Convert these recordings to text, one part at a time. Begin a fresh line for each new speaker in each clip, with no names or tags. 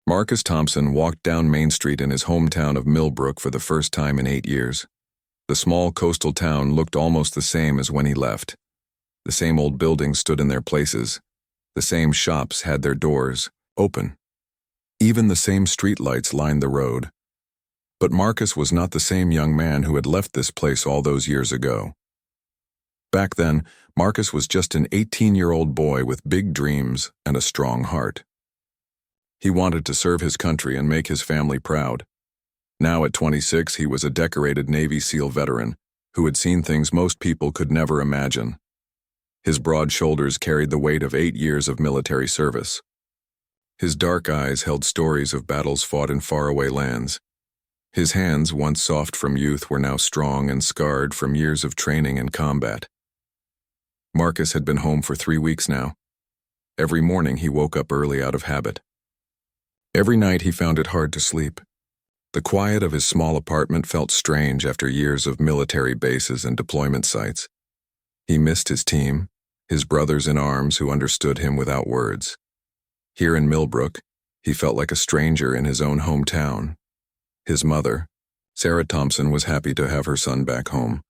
Marcus Thompson walked down Main Street in his hometown of Millbrook for the first time in 8 years. The small coastal town looked almost the same as when he left. The same old buildings stood in their places. The same shops had their doors open. Even the same streetlights lined the road. But Marcus was not the same young man who had left this place all those years ago. Back then, Marcus was just an 18-year-old boy with big dreams and a strong heart. He wanted to serve his country and make his family proud. Now at 26, he was a decorated Navy SEAL veteran who had seen things most people could never imagine. His broad shoulders carried the weight of 8 years of military service. His dark eyes held stories of battles fought in faraway lands. His hands, once soft from youth, were now strong and scarred from years of training and combat. Marcus had been home for 3 weeks now. Every morning he woke up early out of habit. Every night he found it hard to sleep. The quiet of his small apartment felt strange after years of military bases and deployment sites. He missed his team, his brothers in arms who understood him without words. Here in Millbrook, he felt like a stranger in his own hometown. His mother, Sarah Thompson, was happy to have her son back home.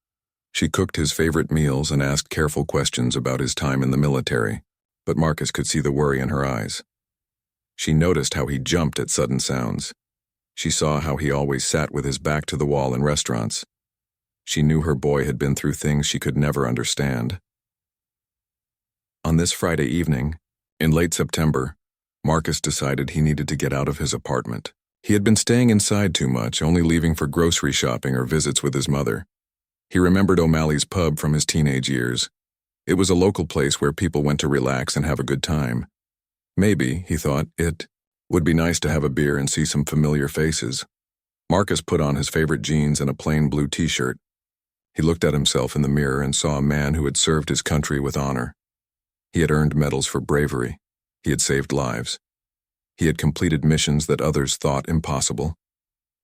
She cooked his favorite meals and asked careful questions about his time in the military, but Marcus could see the worry in her eyes. She noticed how he jumped at sudden sounds. She saw how he always sat with his back to the wall in restaurants. She knew her boy had been through things she could never understand. On this Friday evening, in late September, Marcus decided he needed to get out of his apartment. He had been staying inside too much, only leaving for grocery shopping or visits with his mother. He remembered O'Malley's pub from his teenage years. It was a local place where people went to relax and have a good time. Maybe, he thought, it would be nice to have a beer and see some familiar faces. Marcus put on his favorite jeans and a plain blue t-shirt. He looked at himself in the mirror and saw a man who had served his country with honor. He had earned medals for bravery. He had saved lives. He had completed missions that others thought impossible.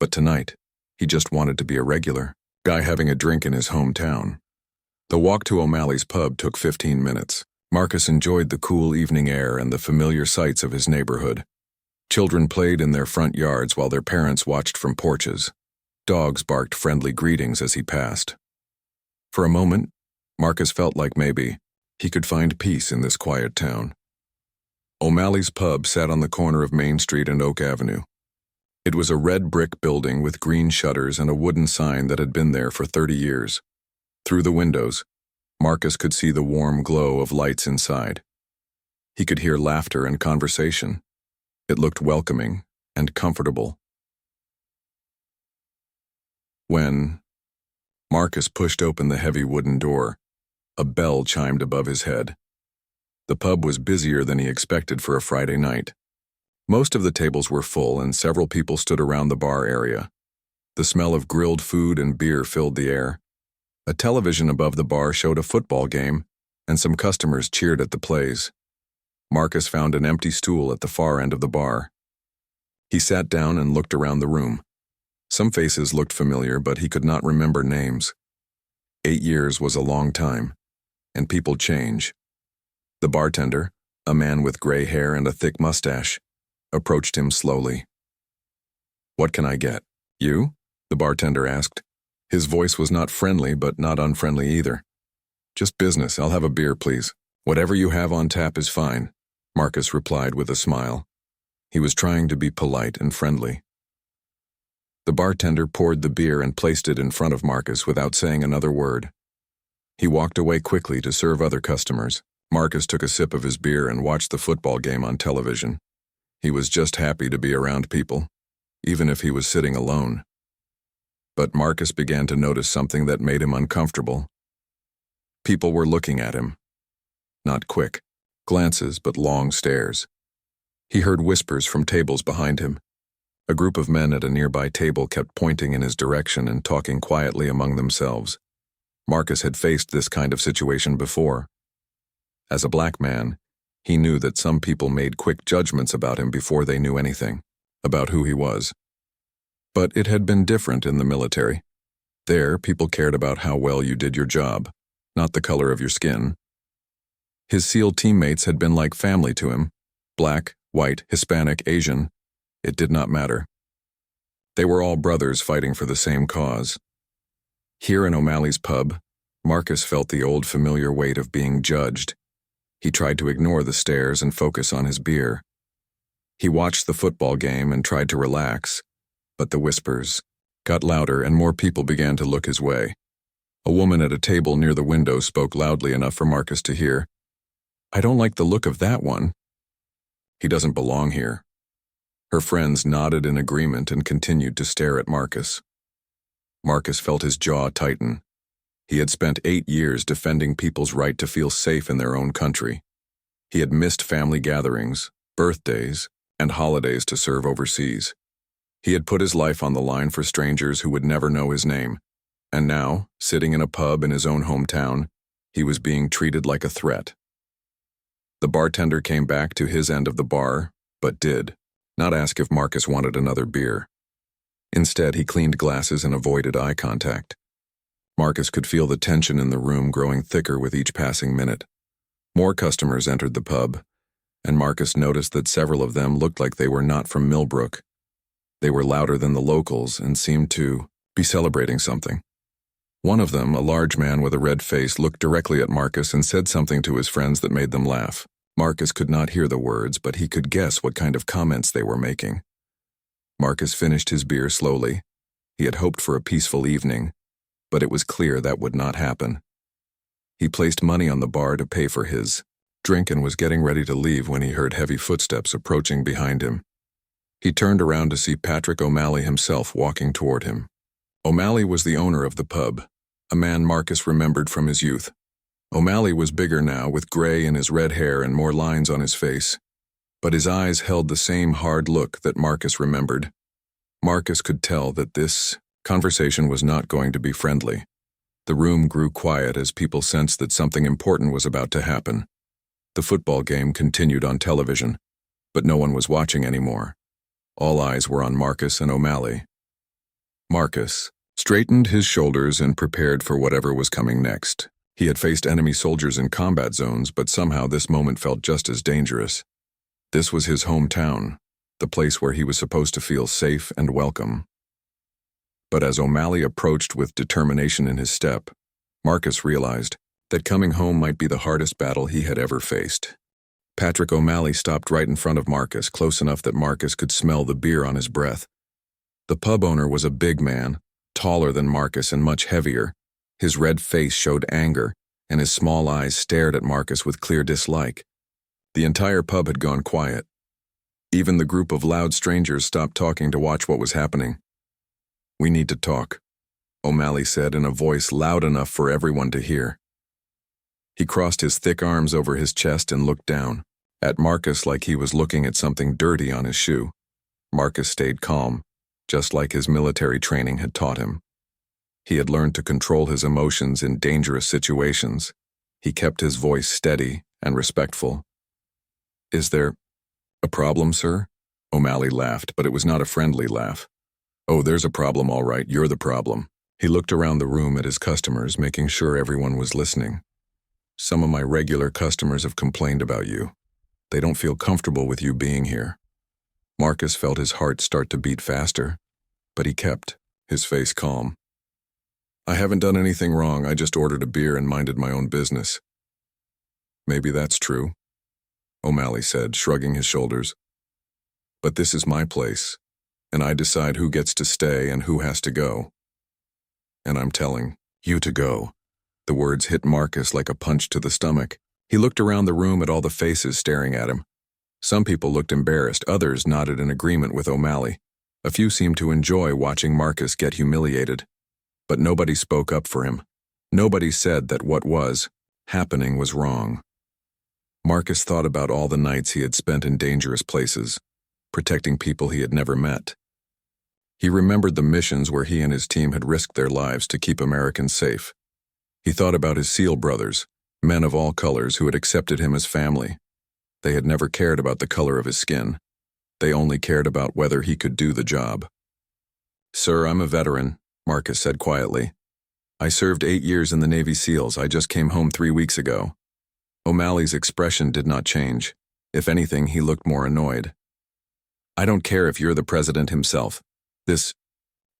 But tonight, he just wanted to be a regular guy having a drink in his hometown. The walk to O'Malley's pub took 15 minutes. Marcus enjoyed the cool evening air and the familiar sights of his neighborhood. Children played in their front yards while their parents watched from porches. Dogs barked friendly greetings as he passed. For a moment, Marcus felt like maybe he could find peace in this quiet town. O'Malley's pub sat on the corner of Main Street and Oak Avenue. It was a red brick building with green shutters and a wooden sign that had been there for 30 years. Through the windows, Marcus could see the warm glow of lights inside. He could hear laughter and conversation. It looked welcoming and comfortable. When Marcus pushed open the heavy wooden door, a bell chimed above his head. The pub was busier than he expected for a Friday night. Most of the tables were full and several people stood around the bar area. The smell of grilled food and beer filled the air. A television above the bar showed a football game, and some customers cheered at the plays. Marcus found an empty stool at the far end of the bar. He sat down and looked around the room. Some faces looked familiar, but he could not remember names. 8 years was a long time, and people change. The bartender, a man with gray hair and a thick mustache, approached him slowly. "What can I get?" "You?" the bartender asked. His voice was not friendly, but not unfriendly either. "Just business. I'll have a beer, please." "Whatever you have on tap is fine," Marcus replied with a smile. He was trying to be polite and friendly. The bartender poured the beer and placed it in front of Marcus without saying another word. He walked away quickly to serve other customers. Marcus took a sip of his beer and watched the football game on television. He was just happy to be around people, even if he was sitting alone. But Marcus began to notice something that made him uncomfortable. People were looking at him. Not quick glances, but long stares. He heard whispers from tables behind him. A group of men at a nearby table kept pointing in his direction and talking quietly among themselves. Marcus had faced this kind of situation before. As a black man, he knew that some people made quick judgments about him before they knew anything about who he was. But it had been different in the military. There, people cared about how well you did your job, not the color of your skin. His SEAL teammates had been like family to him, black, white, Hispanic, Asian. It did not matter. They were all brothers fighting for the same cause. Here in O'Malley's pub, Marcus felt the old familiar weight of being judged. He tried to ignore the stares and focus on his beer. He watched the football game and tried to relax, but the whispers got louder and more people began to look his way. A woman at a table near the window spoke loudly enough for Marcus to hear. "I don't like the look of that one. He doesn't belong here." Her friends nodded in agreement and continued to stare at Marcus. Marcus felt his jaw tighten. He had spent 8 years defending people's right to feel safe in their own country. He had missed family gatherings, birthdays, and holidays to serve overseas. He had put his life on the line for strangers who would never know his name. And now, sitting in a pub in his own hometown, he was being treated like a threat. The bartender came back to his end of the bar, but did not ask if Marcus wanted another beer. Instead, he cleaned glasses and avoided eye contact. Marcus could feel the tension in the room growing thicker with each passing minute. More customers entered the pub, and Marcus noticed that several of them looked like they were not from Millbrook. They were louder than the locals and seemed to be celebrating something. One of them, a large man with a red face, looked directly at Marcus and said something to his friends that made them laugh. Marcus could not hear the words, but he could guess what kind of comments they were making. Marcus finished his beer slowly. He had hoped for a peaceful evening, but it was clear that would not happen. He placed money on the bar to pay for his drink and was getting ready to leave when he heard heavy footsteps approaching behind him. He turned around to see Patrick O'Malley himself walking toward him. O'Malley was the owner of the pub, a man Marcus remembered from his youth. O'Malley was bigger now, with gray in his red hair and more lines on his face, but his eyes held the same hard look that Marcus remembered. Marcus could tell that this conversation was not going to be friendly. The room grew quiet as people sensed that something important was about to happen. The football game continued on television, but no one was watching anymore. All eyes were on Marcus and O'Malley. Marcus straightened his shoulders and prepared for whatever was coming next. He had faced enemy soldiers in combat zones, but somehow this moment felt just as dangerous. This was his hometown, the place where he was supposed to feel safe and welcome. But as O'Malley approached with determination in his step, Marcus realized that coming home might be the hardest battle he had ever faced. Patrick O'Malley stopped right in front of Marcus, close enough that Marcus could smell the beer on his breath. The pub owner was a big man, taller than Marcus and much heavier. His red face showed anger, and his small eyes stared at Marcus with clear dislike. The entire pub had gone quiet. Even the group of loud strangers stopped talking to watch what was happening. "We need to talk," O'Malley said in a voice loud enough for everyone to hear. He crossed his thick arms over his chest and looked down at Marcus like he was looking at something dirty on his shoe. Marcus stayed calm, just like his military training had taught him. He had learned to control his emotions in dangerous situations. He kept his voice steady and respectful. "Is there a problem, sir?" O'Malley laughed, but it was not a friendly laugh. "Oh, there's a problem, all right. You're the problem." He looked around the room at his customers, making sure everyone was listening. "Some of my regular customers have complained about you. They don't feel comfortable with you being here." Marcus felt his heart start to beat faster, but he kept his face calm. "I haven't done anything wrong. I just ordered a beer and minded my own business." "Maybe that's true," O'Malley said, shrugging his shoulders. "But this is my place, and I decide who gets to stay and who has to go. And I'm telling you to go." The words hit Marcus like a punch to the stomach. He looked around the room at all the faces staring at him. Some people looked embarrassed, others nodded in agreement with O'Malley. A few seemed to enjoy watching Marcus get humiliated. But nobody spoke up for him. Nobody said that what was happening was wrong. Marcus thought about all the nights he had spent in dangerous places, protecting people he had never met. He remembered the missions where he and his team had risked their lives to keep Americans safe. He thought about his SEAL brothers, men of all colors who had accepted him as family. They had never cared about the color of his skin. They only cared about whether he could do the job. "Sir, I'm a veteran," Marcus said quietly. "I served 8 years in the Navy SEALs. I just came home 3 weeks ago." O'Malley's expression did not change. If anything, he looked more annoyed. I don't care if you're the president himself. This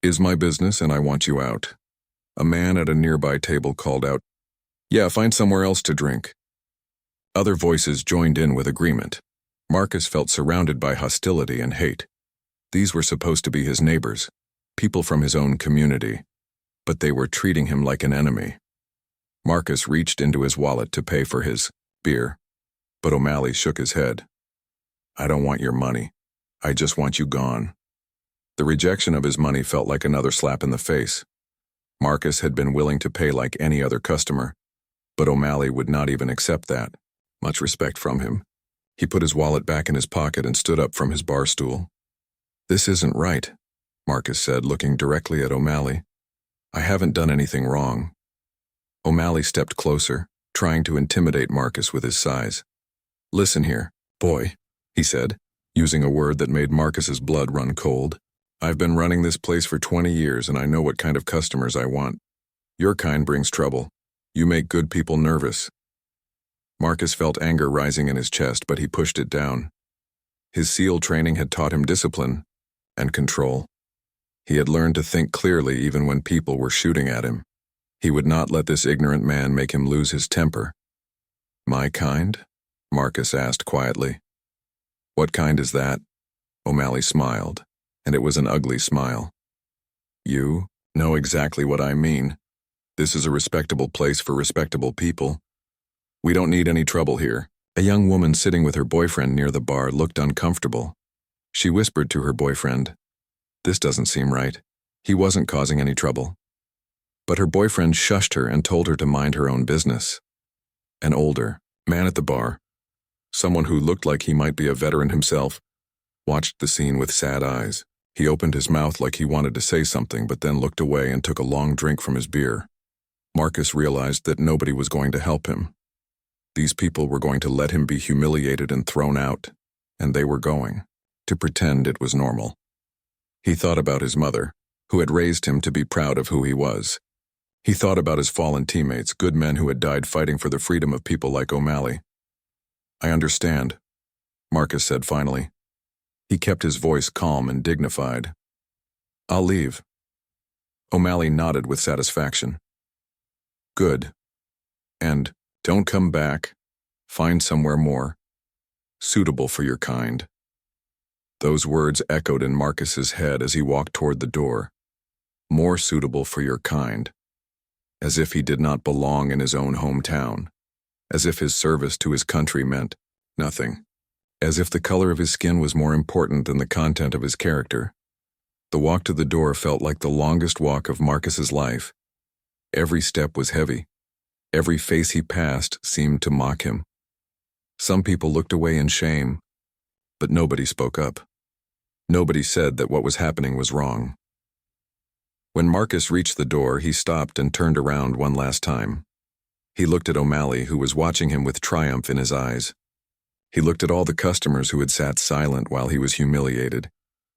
is my business and I want you out. A man at a nearby table called out, "Yeah, find somewhere else to drink." Other voices joined in with agreement. Marcus felt surrounded by hostility and hate. These were supposed to be his neighbors, people from his own community, but they were treating him like an enemy. Marcus reached into his wallet to pay for his beer, but O'Malley shook his head. "I don't want your money. I just want you gone." The rejection of his money felt like another slap in the face. Marcus had been willing to pay like any other customer, but O'Malley would not even accept that. Much respect from him. He put his wallet back in his pocket and stood up from his bar stool. "This isn't right," Marcus said, looking directly at O'Malley. "I haven't done anything wrong." O'Malley stepped closer, trying to intimidate Marcus with his size. "Listen here, boy," he said, using a word that made Marcus's blood run cold. "I've been running this place for 20 years and I know what kind of customers I want. Your kind brings trouble. You make good people nervous." Marcus felt anger rising in his chest, but he pushed it down. His SEAL training had taught him discipline and control. He had learned to think clearly even when people were shooting at him. He would not let this ignorant man make him lose his temper. "My kind?" Marcus asked quietly. "What kind is that?" O'Malley smiled, and it was an ugly smile. "You know exactly what I mean. This is a respectable place for respectable people. We don't need any trouble here." A young woman sitting with her boyfriend near the bar looked uncomfortable. She whispered to her boyfriend, "This doesn't seem right. He wasn't causing any trouble." But her boyfriend shushed her and told her to mind her own business. An older man at the bar, someone who looked like he might be a veteran himself, watched the scene with sad eyes. He opened his mouth like he wanted to say something, but then looked away and took a long drink from his beer. Marcus realized that nobody was going to help him. These people were going to let him be humiliated and thrown out, and they were going to pretend it was normal. He thought about his mother, who had raised him to be proud of who he was. He thought about his fallen teammates, good men who had died fighting for the freedom of people like O'Malley. "I understand," Marcus said finally. He kept his voice calm and dignified. "I'll leave." O'Malley nodded with satisfaction. "Good. And don't come back. Find somewhere more suitable for your kind." Those words echoed in Marcus's head as he walked toward the door. More suitable for your kind. As if he did not belong in his own hometown. As if his service to his country meant nothing. As if the color of his skin was more important than the content of his character. The walk to the door felt like the longest walk of Marcus's life. Every step was heavy. Every face he passed seemed to mock him. Some people looked away in shame, but nobody spoke up. Nobody said that what was happening was wrong. When Marcus reached the door, he stopped and turned around one last time. He looked at O'Malley, who was watching him with triumph in his eyes. He looked at all the customers who had sat silent while he was humiliated.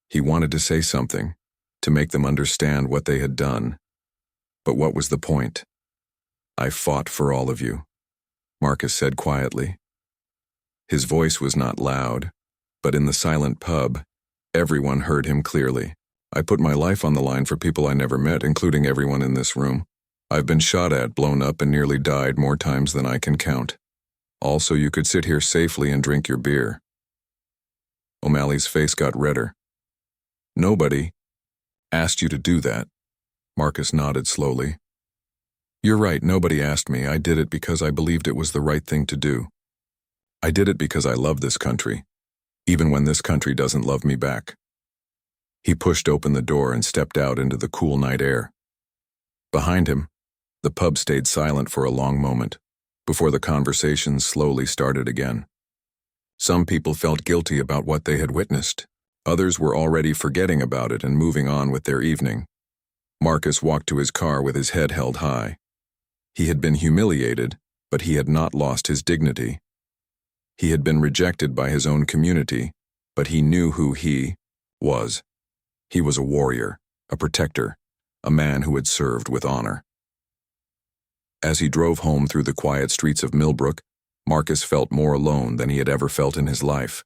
He wanted to say something, to make them understand what they had done. But what was the point? "I fought for all of you," Marcus said quietly. His voice was not loud, but in the silent pub, everyone heard him clearly. "I put my life on the line for people I never met, including everyone in this room. I've been shot at, blown up, and nearly died more times than I can count. All so you could sit here safely and drink your beer." O'Malley's face got redder. "Nobody asked you to do that." Marcus nodded slowly. "You're right, nobody asked me. I did it because I believed it was the right thing to do. I did it because I love this country, even when this country doesn't love me back." He pushed open the door and stepped out into the cool night air. Behind him, the pub stayed silent for a long moment, before the conversation slowly started again. Some people felt guilty about what they had witnessed. Others were already forgetting about it and moving on with their evening. Marcus walked to his car with his head held high. He had been humiliated, but he had not lost his dignity. He had been rejected by his own community, but he knew who he was. He was a warrior, a protector, a man who had served with honor. As he drove home through the quiet streets of Millbrook, Marcus felt more alone than he had ever felt in his life.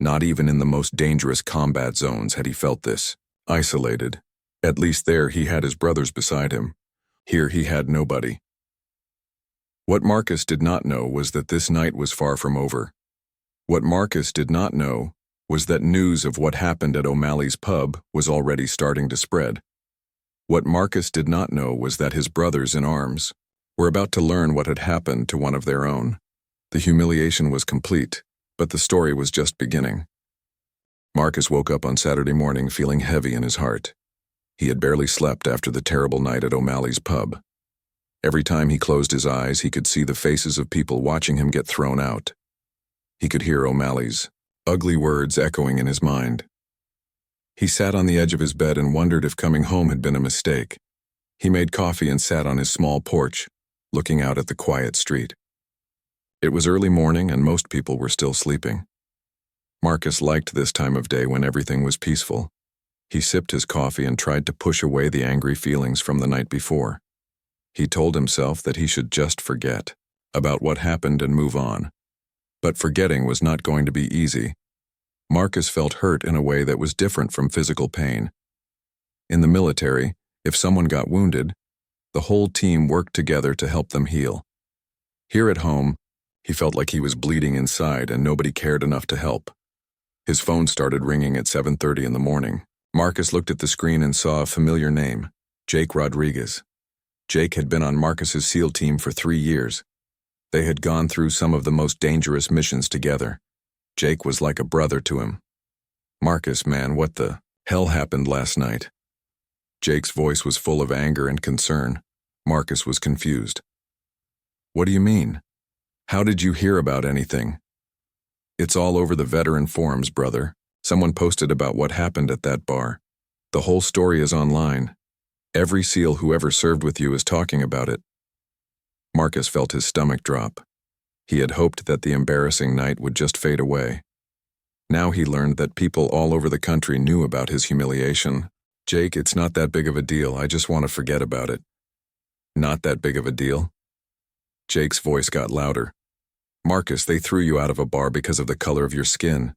Not even in the most dangerous combat zones had he felt this. Isolated. At least there he had his brothers beside him. Here he had nobody. What Marcus did not know was that this night was far from over. What Marcus did not know was that news of what happened at O'Malley's pub was already starting to spread. What Marcus did not know was that his brothers in arms were about to learn what had happened to one of their own. The humiliation was complete, but the story was just beginning. Marcus woke up on Saturday morning feeling heavy in his heart. He had barely slept after the terrible night at O'Malley's pub. Every time he closed his eyes, he could see the faces of people watching him get thrown out. He could hear O'Malley's ugly words echoing in his mind. He sat on the edge of his bed and wondered if coming home had been a mistake. He made coffee and sat on his small porch, looking out at the quiet street. It was early morning and most people were still sleeping. Marcus liked this time of day when everything was peaceful. He sipped his coffee and tried to push away the angry feelings from the night before. He told himself that he should just forget about what happened and move on. But forgetting was not going to be easy. Marcus felt hurt in a way that was different from physical pain. In the military, if someone got wounded, the whole team worked together to help them heal. Here at home, he felt like he was bleeding inside and nobody cared enough to help. His phone started ringing at 7:30 in the morning. Marcus looked at the screen and saw a familiar name, Jake Rodriguez. Jake had been on Marcus's SEAL team for 3 years. They had gone through some of the most dangerous missions together. Jake was like a brother to him. Marcus, man, what the hell happened last night? Jake's voice was full of anger and concern. Marcus was confused. What do you mean? How did you hear about anything? It's all over the veteran forums, brother. Someone posted about what happened at that bar. The whole story is online. Every SEAL who ever served with you is talking about it. Marcus felt his stomach drop. He had hoped that the embarrassing night would just fade away. Now he learned that people all over the country knew about his humiliation. Jake, it's not that big of a deal. I just want to forget about it. Not that big of a deal? Jake's voice got louder. Marcus, they threw you out of a bar because of the color of your skin.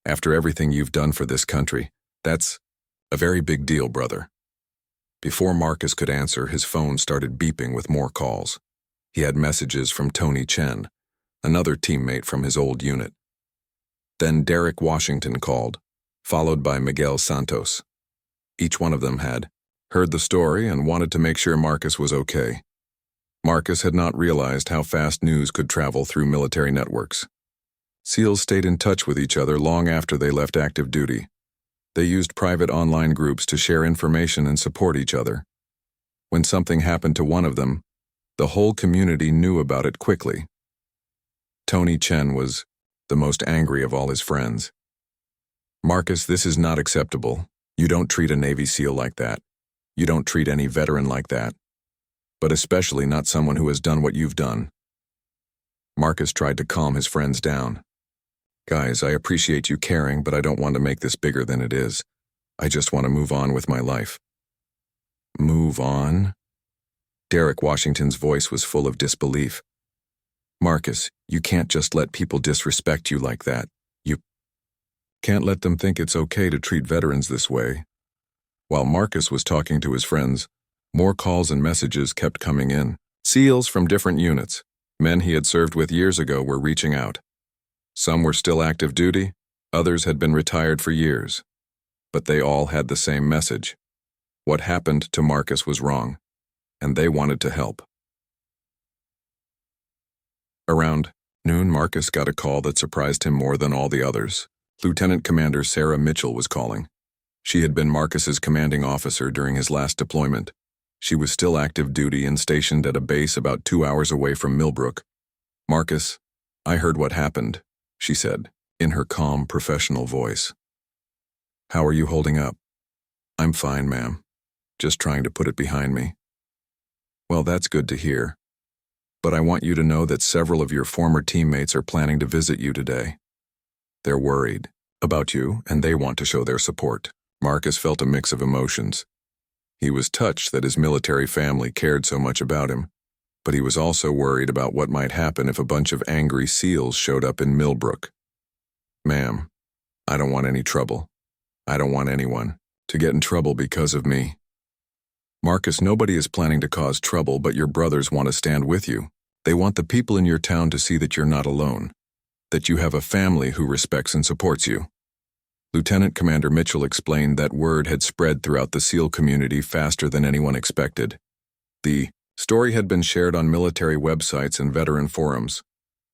After everything you've done for this country, that's a very big deal, brother. Before Marcus could answer, his phone started beeping with more calls. He had messages from Tony Chen, another teammate from his old unit. Then Derek Washington called, followed by Miguel Santos. Each one of them had heard the story and wanted to make sure Marcus was okay. Marcus had not realized how fast news could travel through military networks. SEALs stayed in touch with each other long after they left active duty. They used private online groups to share information and support each other. When something happened to one of them, the whole community knew about it quickly. Tony Chen was the most angry of all his friends. Marcus, this is not acceptable. You don't treat a Navy SEAL like that. You don't treat any veteran like that. But especially not someone who has done what you've done. Marcus tried to calm his friends down. Guys, I appreciate you caring, but I don't want to make this bigger than it is. I just want to move on with my life. Move on? Derek Washington's voice was full of disbelief. Marcus, you can't just let people disrespect you like that. You can't let them think it's okay to treat veterans this way. While Marcus was talking to his friends, more calls and messages kept coming in. SEALs from different units, men he had served with years ago, were reaching out. Some were still active duty, others had been retired for years. But they all had the same message. What happened to Marcus was wrong, and they wanted to help. Around noon, Marcus got a call that surprised him more than all the others. Lieutenant Commander Sarah Mitchell was calling. She had been Marcus's commanding officer during his last deployment. She was still active duty and stationed at a base about 2 hours away from Millbrook. Marcus, I heard what happened, she said, in her calm, professional voice. How are you holding up? I'm fine, ma'am. Just trying to put it behind me. Well, that's good to hear. But I want you to know that several of your former teammates are planning to visit you today. They're worried about you, and they want to show their support. Marcus felt a mix of emotions. He was touched that his military family cared so much about him, but he was also worried about what might happen if a bunch of angry SEALs showed up in Millbrook. Ma'am, I don't want any trouble. I don't want anyone to get in trouble because of me. Marcus, nobody is planning to cause trouble, but your brothers want to stand with you. They want the people in your town to see that you're not alone, that you have a family who respects and supports you. Lieutenant Commander Mitchell explained that word had spread throughout the SEAL community faster than anyone expected. The story had been shared on military websites and veteran forums.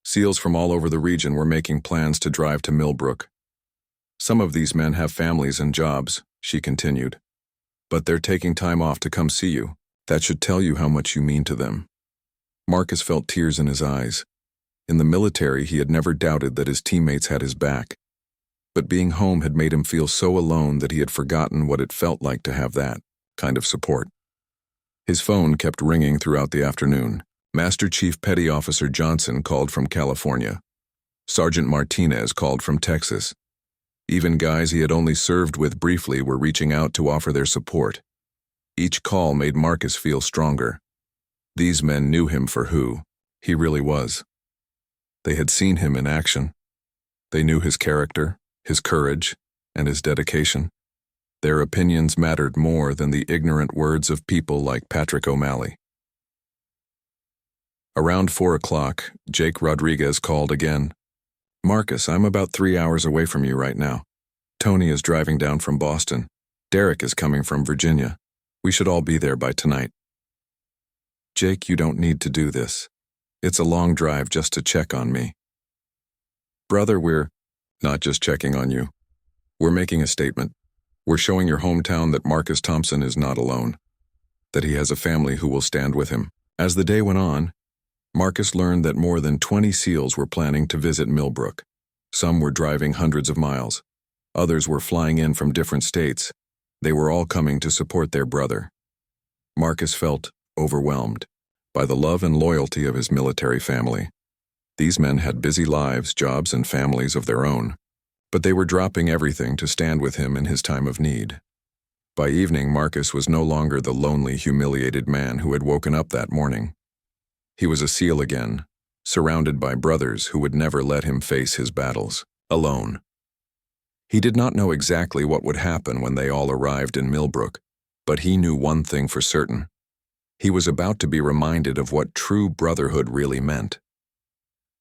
SEALs from all over the region were making plans to drive to Millbrook. Some of these men have families and jobs, she continued. But they're taking time off to come see you. That should tell you how much you mean to them. Marcus felt tears in his eyes. In the military, he had never doubted that his teammates had his back. But being home had made him feel so alone that he had forgotten what it felt like to have that kind of support. His phone kept ringing throughout the afternoon. Master Chief Petty Officer Johnson called from California. Sergeant Martinez called from Texas. Even guys he had only served with briefly were reaching out to offer their support. Each call made Marcus feel stronger. These men knew him for who he really was. They had seen him in action. They knew his character, his courage, and his dedication. Their opinions mattered more than the ignorant words of people like Patrick O'Malley. Around 4 o'clock, Jake Rodriguez called again. Marcus, I'm about 3 hours away from you right now. Tony is driving down from Boston. Derek is coming from Virginia. We should all be there by tonight. Jake, you don't need to do this. It's a long drive just to check on me. Brother, we're not just checking on you. We're making a statement. We're showing your hometown that Marcus Thompson is not alone, that he has a family who will stand with him. As the day went on, Marcus learned that more than 20 SEALs were planning to visit Millbrook. Some were driving hundreds of miles. Others were flying in from different states. They were all coming to support their brother. Marcus felt overwhelmed by the love and loyalty of his military family. These men had busy lives, jobs, and families of their own, but they were dropping everything to stand with him in his time of need. By evening, Marcus was no longer the lonely, humiliated man who had woken up that morning. He was a SEAL again, surrounded by brothers who would never let him face his battles alone. He did not know exactly what would happen when they all arrived in Millbrook, but he knew one thing for certain. He was about to be reminded of what true brotherhood really meant.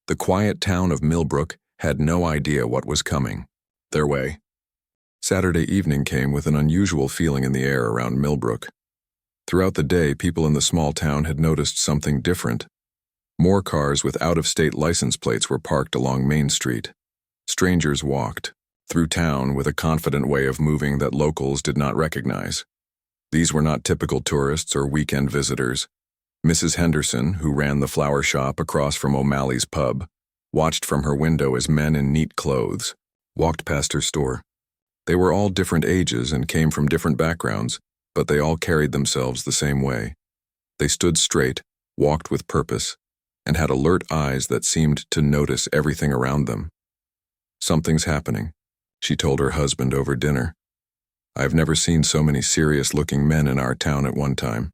The quiet town of Millbrook had no idea what was coming their way. Saturday evening came with an unusual feeling in the air around Millbrook. Throughout the day, people in the small town had noticed something different. More cars with out-of-state license plates were parked along Main Street. Strangers walked through town with a confident way of moving that locals did not recognize. These were not typical tourists or weekend visitors. Mrs. Henderson, who ran the flower shop across from O'Malley's pub, watched from her window as men in neat clothes walked past her store. They were all different ages and came from different backgrounds, but they all carried themselves the same way. They stood straight, walked with purpose, and had alert eyes that seemed to notice everything around them. Something's happening, she told her husband over dinner. I've never seen so many serious-looking men in our town at one time.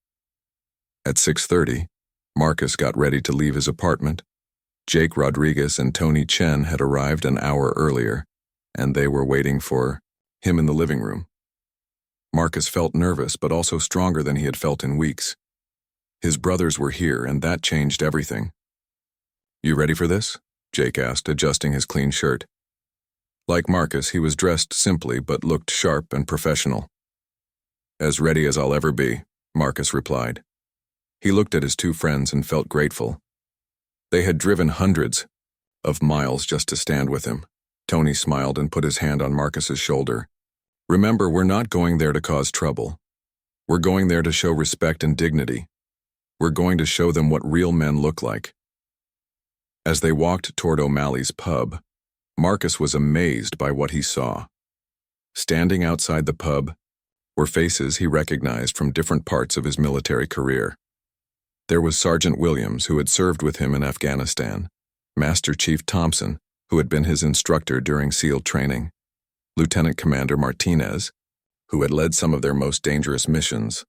At 6:30, Marcus got ready to leave his apartment. Jake Rodriguez and Tony Chen had arrived an hour earlier, and they were waiting for him in the living room. Marcus felt nervous, but also stronger than he had felt in weeks. His brothers were here, and that changed everything. You ready for this? Jake asked, adjusting his clean shirt. Like Marcus, he was dressed simply but looked sharp and professional. As ready as I'll ever be, Marcus replied. He looked at his two friends and felt grateful. They had driven hundreds of miles just to stand with him. Tony smiled and put his hand on Marcus's shoulder. Remember, we're not going there to cause trouble. We're going there to show respect and dignity. We're going to show them what real men look like. As they walked toward O'Malley's pub, Marcus was amazed by what he saw. Standing outside the pub were faces he recognized from different parts of his military career. There was Sergeant Williams, who had served with him in Afghanistan, Master Chief Thompson, who had been his instructor during SEAL training, Lieutenant Commander Martinez, who had led some of their most dangerous missions.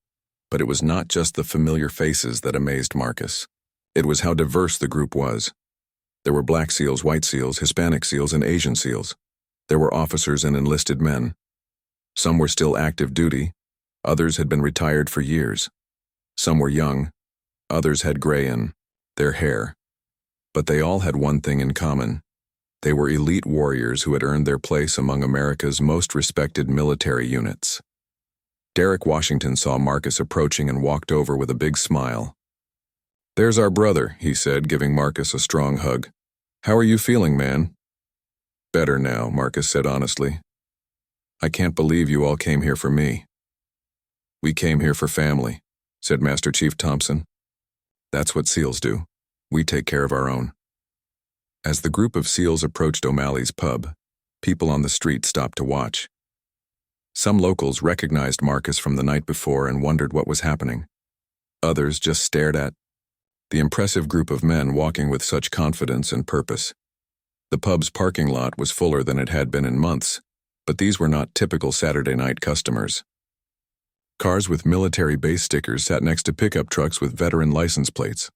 But it was not just the familiar faces that amazed Marcus. It was how diverse the group was. There were black SEALs, white SEALs, Hispanic SEALs, and Asian SEALs. There were officers and enlisted men. Some were still active duty, others had been retired for years. Some were young, others had gray in their hair. But they all had one thing in common. They were elite warriors who had earned their place among America's most respected military units. Derek Washington saw Marcus approaching and walked over with a big smile. "There's our brother," he said, giving Marcus a strong hug. "How are you feeling, man?" "Better now," Marcus said honestly. "I can't believe you all came here for me." "We came here for family," said Master Chief Thompson. "That's what SEALs do. We take care of our own." As the group of SEALs approached O'Malley's pub, people on the street stopped to watch. Some locals recognized Marcus from the night before and wondered what was happening. Others just stared at the impressive group of men walking with such confidence and purpose. The pub's parking lot was fuller than it had been in months, but these were not typical Saturday night customers. Cars with military base stickers sat next to pickup trucks with veteran license plates.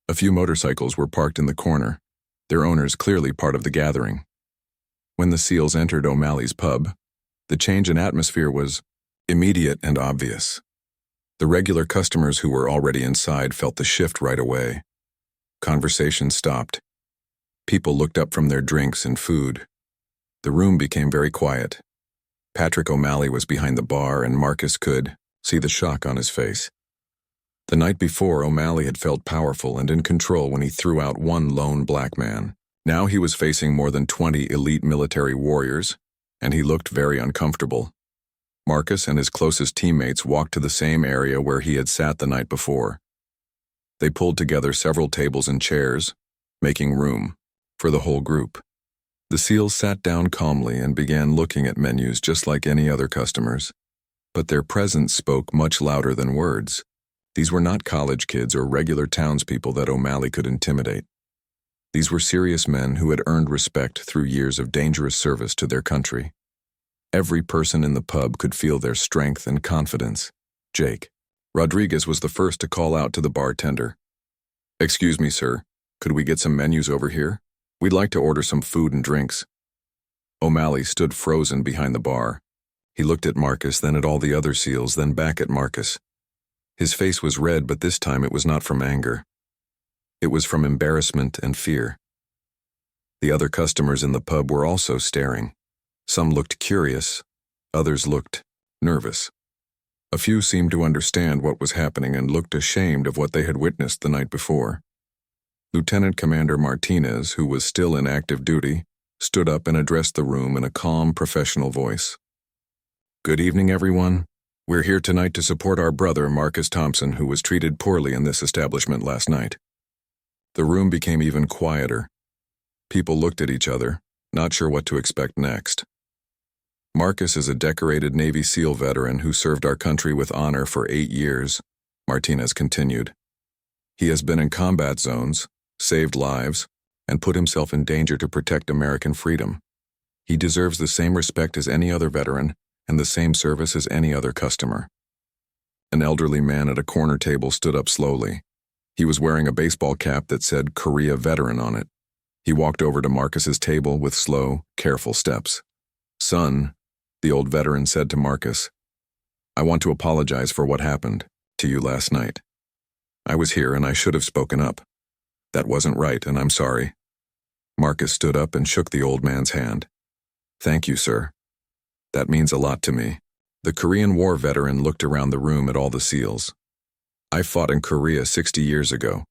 A few motorcycles were parked in the corner, their owners clearly part of the gathering. When the SEALs entered O'Malley's pub, the change in atmosphere was immediate and obvious. The regular customers who were already inside felt the shift right away. Conversation stopped. People looked up from their drinks and food. The room became very quiet. Patrick O'Malley was behind the bar and Marcus could see the shock on his face. The night before, O'Malley had felt powerful and in control when he threw out one lone black man. Now he was facing more than 20 elite military warriors, and he looked very uncomfortable. Marcus and his closest teammates walked to the same area where he had sat the night before. They pulled together several tables and chairs, making room for the whole group. The SEALs sat down calmly and began looking at menus just like any other customers. But their presence spoke much louder than words. These were not college kids or regular townspeople that O'Malley could intimidate. These were serious men who had earned respect through years of dangerous service to their country. Every person in the pub could feel their strength and confidence. Jake Rodriguez was the first to call out to the bartender. "Excuse me, sir, could we get some menus over here? We'd like to order some food and drinks." O'Malley stood frozen behind the bar. He looked at Marcus, then at all the other SEALs, then back at Marcus. His face was red, but this time it was not from anger. It was from embarrassment and fear. The other customers in the pub were also staring. Some looked curious, others looked nervous. A few seemed to understand what was happening and looked ashamed of what they had witnessed the night before. Lieutenant Commander Martinez, who was still in active duty, stood up and addressed the room in a calm, professional voice. "Good evening, everyone. We're here tonight to support our brother, Marcus Thompson, who was treated poorly in this establishment last night." The room became even quieter. People looked at each other, not sure what to expect next. "Marcus is a decorated Navy SEAL veteran who served our country with honor for 8 years, Martinez continued. "He has been in combat zones, saved lives, and put himself in danger to protect American freedom. He deserves the same respect as any other veteran and the same service as any other customer." An elderly man at a corner table stood up slowly. He was wearing a baseball cap that said Korea Veteran on it. He walked over to Marcus's table with slow, careful steps. "Son," the old veteran said to Marcus, "I want to apologize for what happened to you last night. I was here and I should have spoken up. That wasn't right and I'm sorry." Marcus stood up and shook the old man's hand. "Thank you, sir. That means a lot to me." The Korean War veteran looked around the room at all the SEALs. "I fought in Korea 60 years ago.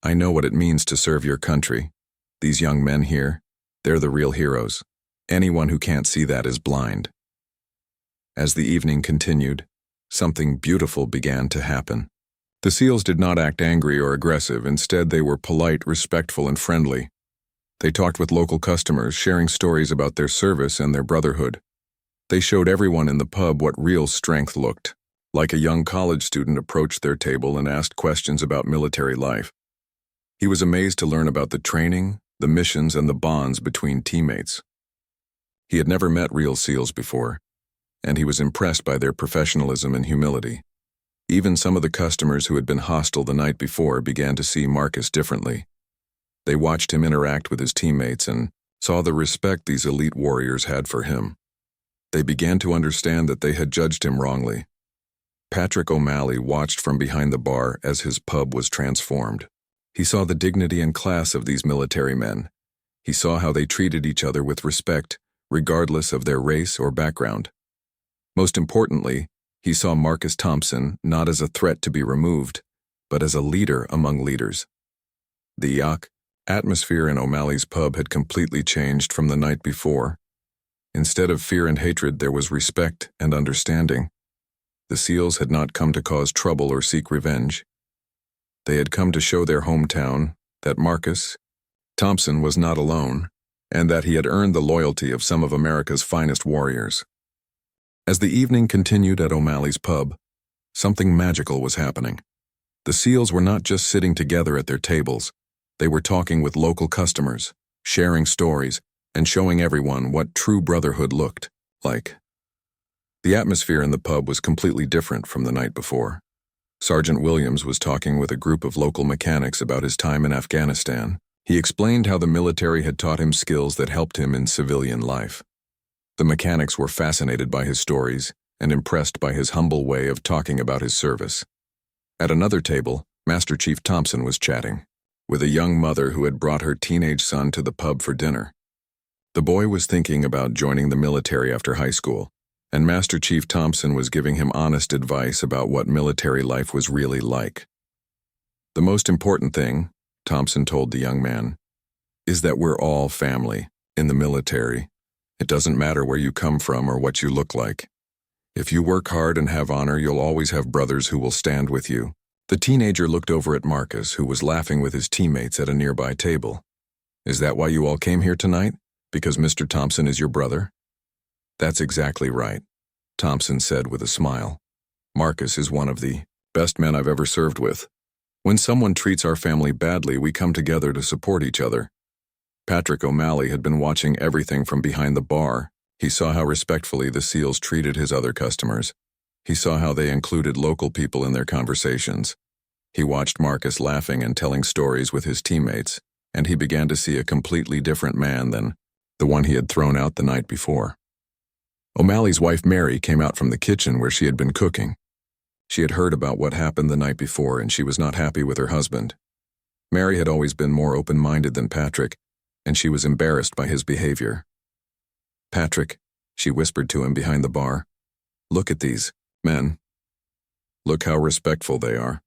I know what it means to serve your country. These young men here, they're the real heroes. Anyone who can't see that is blind." As the evening continued, something beautiful began to happen. The SEALs did not act angry or aggressive. Instead, they were polite, respectful, and friendly. They talked with local customers, sharing stories about their service and their brotherhood. They showed everyone in the pub what real strength looked like. A young college student approached their table and asked questions about military life. He was amazed to learn about the training, the missions, and the bonds between teammates. He had never met real SEALs before, and he was impressed by their professionalism and humility. Even some of the customers who had been hostile the night before began to see Marcus differently. They watched him interact with his teammates and saw the respect these elite warriors had for him. They began to understand that they had judged him wrongly. Patrick O'Malley watched from behind the bar as his pub was transformed. He saw the dignity and class of these military men. He saw how they treated each other with respect, regardless of their race or background. Most importantly, he saw Marcus Thompson not as a threat to be removed, but as a leader among leaders. The atmosphere in O'Malley's pub had completely changed from the night before. Instead of fear and hatred, there was respect and understanding. The SEALs had not come to cause trouble or seek revenge. They had come to show their hometown that Marcus Thompson was not alone, and that he had earned the loyalty of some of America's finest warriors. As the evening continued at O'Malley's pub, something magical was happening. The SEALs were not just sitting together at their tables. They were talking with local customers, sharing stories, and showing everyone what true brotherhood looked like. The atmosphere in the pub was completely different from the night before. Sergeant Williams was talking with a group of local mechanics about his time in Afghanistan. He explained how the military had taught him skills that helped him in civilian life. The mechanics were fascinated by his stories and impressed by his humble way of talking about his service. At another table, Master Chief Thompson was chatting with a young mother who had brought her teenage son to the pub for dinner. The boy was thinking about joining the military after high school, and Master Chief Thompson was giving him honest advice about what military life was really like. The most important thing, Thompson told the young man, is that we're all family in the military. It doesn't matter where you come from or what you look like. If you work hard and have honor, you'll always have brothers who will stand with you. The teenager looked over at Marcus, who was laughing with his teammates at a nearby table. Is that why you all came here tonight? Because Mr. Thompson is your brother? That's exactly right, Thompson said with a smile. Marcus is one of the best men I've ever served with. When someone treats our family badly, we come together to support each other. Patrick O'Malley had been watching everything from behind the bar. He saw how respectfully the SEALs treated his other customers. He saw how they included local people in their conversations. He watched Marcus laughing and telling stories with his teammates, and he began to see a completely different man than the one he had thrown out the night before. O'Malley's wife Mary came out from the kitchen where she had been cooking. She had heard about what happened the night before, and she was not happy with her husband. Mary had always been more open-minded than Patrick, and she was embarrassed by his behavior. Patrick, she whispered to him behind the bar, look at these men. Look how respectful they are.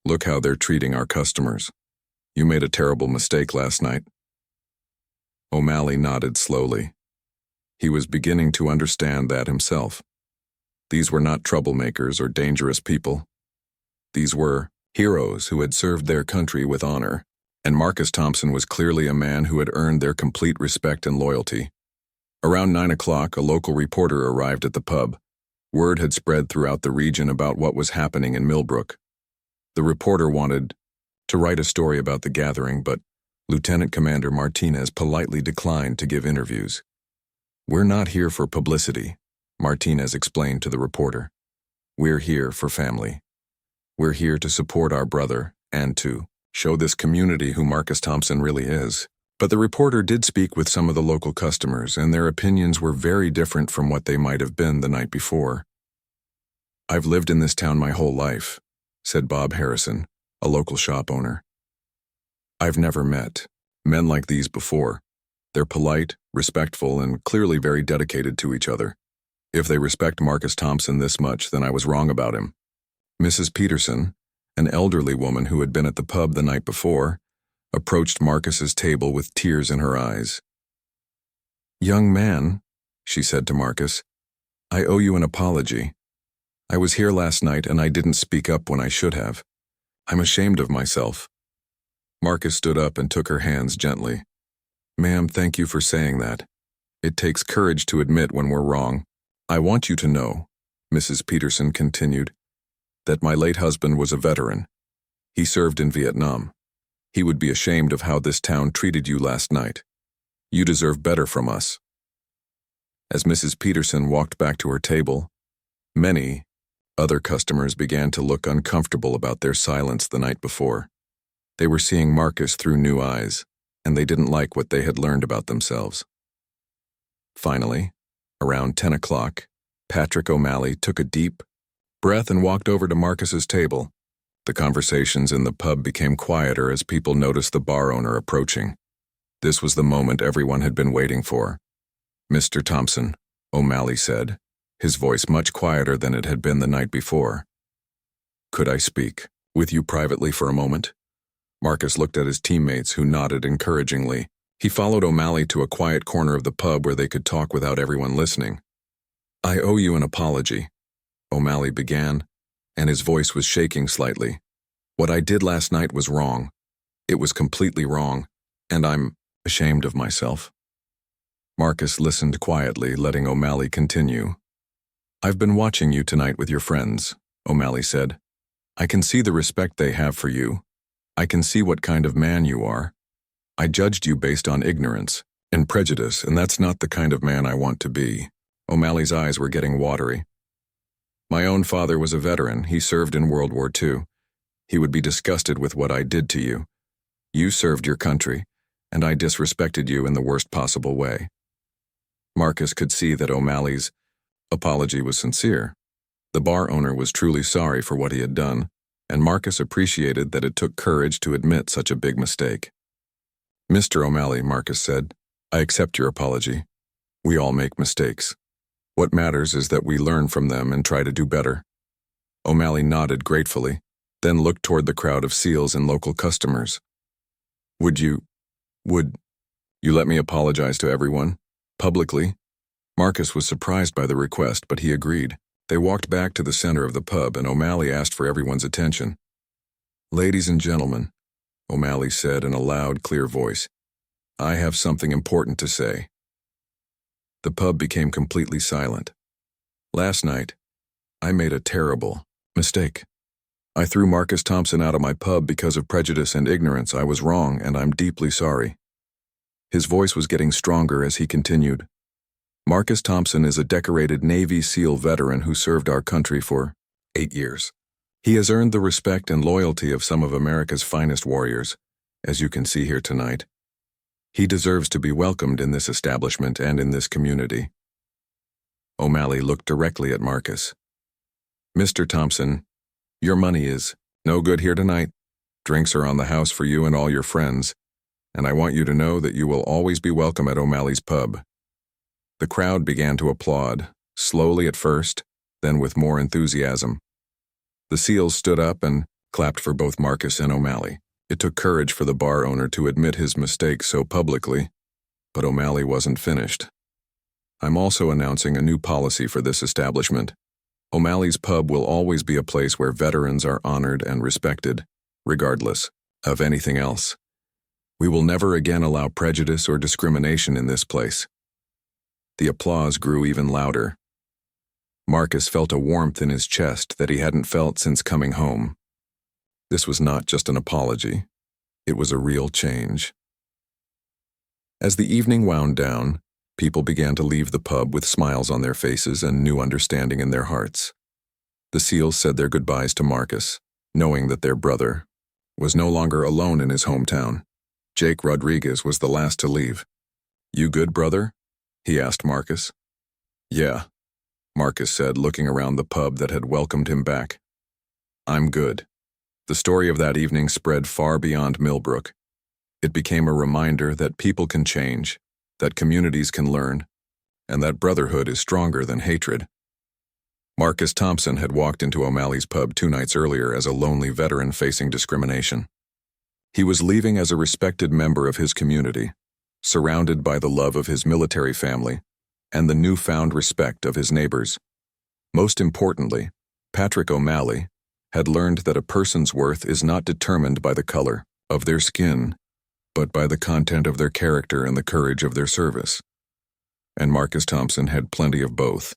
Look how they're treating our customers. You made a terrible mistake last night. O'Malley nodded slowly. He was beginning to understand that himself. These were not troublemakers or dangerous people. These were heroes who had served their country with honor, and Marcus Thompson was clearly a man who had earned their complete respect and loyalty. Around 9 o'clock, a local reporter arrived at the pub. Word had spread throughout the region about what was happening in Millbrook. The reporter wanted to write a story about the gathering, but Lieutenant Commander Martinez politely declined to give interviews. We're not here for publicity, Martinez explained to the reporter. We're here for family. We're here to support our brother and to show this community who Marcus Thompson really is. But the reporter did speak with some of the local customers, and their opinions were very different from what they might have been the night before. I've lived in this town my whole life, said Bob Harrison, a local shop owner. I've never met men like these before. They're polite, respectful, and clearly very dedicated to each other. If they respect Marcus Thompson this much, then I was wrong about him. Mrs. Peterson, an elderly woman who had been at the pub the night before, approached Marcus's table with tears in her eyes. Young man, she said to Marcus, I owe you an apology. I was here last night and I didn't speak up when I should have. I'm ashamed of myself. Marcus stood up and took her hands gently. Ma'am, thank you for saying that. It takes courage to admit when we're wrong. I want you to know, Mrs. Peterson continued, that my late husband was a veteran. He served in Vietnam. He would be ashamed of how this town treated you last night. You deserve better from us. As Mrs. Peterson walked back to her table, many other customers began to look uncomfortable about their silence the night before. They were seeing Marcus through new eyes. and they didn't like what they had learned about themselves. Finally, around 10 o'clock, Patrick O'Malley took a deep breath and walked over to Marcus's table. The conversations in the pub became quieter as people noticed the bar owner approaching. This was the moment everyone had been waiting for. "Mr. Thompson," O'Malley said, his voice much quieter than it had been the night before. "Could I speak with you privately for a moment?" Marcus looked at his teammates, who nodded encouragingly. He followed O'Malley to a quiet corner of the pub where they could talk without everyone listening. "I owe you an apology," O'Malley began, and his voice was shaking slightly. "What I did last night was wrong. It was completely wrong, and I'm ashamed of myself." Marcus listened quietly, letting O'Malley continue. "I've been watching you tonight with your friends," O'Malley said. "I can see the respect they have for you. I can see what kind of man you are. I judged you based on ignorance and prejudice, and that's not the kind of man I want to be." O'Malley's eyes were getting watery. "My own father was a veteran. He served in World War II. He would be disgusted with what I did to you. You served your country, and I disrespected you in the worst possible way." Marcus could see that O'Malley's apology was sincere. The bar owner was truly sorry for what he had done, and Marcus appreciated that it took courage to admit such a big mistake. "Mr. O'Malley," Marcus said, "I accept your apology. We all make mistakes. What matters is that we learn from them and try to do better." O'Malley nodded gratefully, then looked toward the crowd of SEALs and local customers. Would you let me apologize to everyone, publicly?" Marcus was surprised by the request, but he agreed. They walked back to the center of the pub, and O'Malley asked for everyone's attention. "Ladies and gentlemen," O'Malley said in a loud, clear voice, "I have something important to say." The pub became completely silent. "Last night, I made a terrible mistake. I threw Marcus Thompson out of my pub because of prejudice and ignorance. I was wrong, and I'm deeply sorry." His voice was getting stronger as he continued. "Marcus Thompson is a decorated Navy SEAL veteran who served our country for 8 years. He has earned the respect and loyalty of some of America's finest warriors, as you can see here tonight. He deserves to be welcomed in this establishment and in this community." O'Malley looked directly at Marcus. "Mr. Thompson, your money is no good here tonight. Drinks are on the house for you and all your friends, and I want you to know that you will always be welcome at O'Malley's pub." The crowd began to applaud, slowly at first, then with more enthusiasm. The SEALs stood up and clapped for both Marcus and O'Malley. It took courage for the bar owner to admit his mistake so publicly, but O'Malley wasn't finished. "I'm also announcing a new policy for this establishment. O'Malley's pub will always be a place where veterans are honored and respected, regardless of anything else. We will never again allow prejudice or discrimination in this place." The applause grew even louder. Marcus felt a warmth in his chest that he hadn't felt since coming home. This was not just an apology. It was a real change. As the evening wound down, people began to leave the pub with smiles on their faces and new understanding in their hearts. The SEALs said their goodbyes to Marcus, knowing that their brother was no longer alone in his hometown. Jake Rodriguez was the last to leave. "You good, brother?" he asked Marcus. "Yeah," Marcus said, looking around the pub that had welcomed him back. "I'm good." The story of that evening spread far beyond Millbrook. It became a reminder that people can change, that communities can learn, and that brotherhood is stronger than hatred. Marcus Thompson had walked into O'Malley's pub 2 nights earlier as a lonely veteran facing discrimination. He was leaving as a respected member of his community, surrounded by the love of his military family and the newfound respect of his neighbors. Most importantly, Patrick O'Malley had learned that a person's worth is not determined by the color of their skin, but by the content of their character and the courage of their service. And Marcus Thompson had plenty of both.